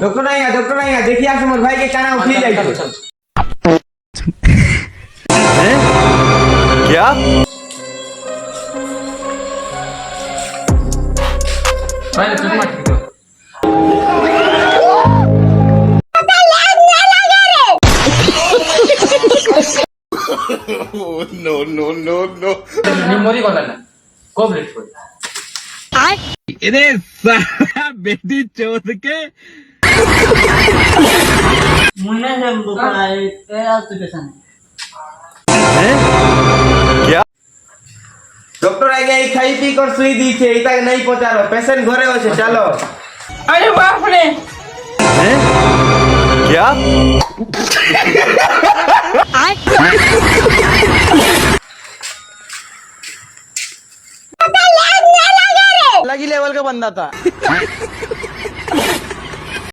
Doctor आएगा देखिए आप मोर भाई के काना उठी जाई क्या भाई चुप मत कीजिए। no निमोरी कोण ना कोब्रेट कोण इधे बेटी चोद के मुन्ने से बुखार है तेरा तो कैसा है क्या डॉक्टर आएगा ये खाई पी कर सुई दी छे इता नहीं पहुंचा लो पेशेंट घरे हो छे चलो अरे बाप रे क्या अलग ही लेवल का बंदा था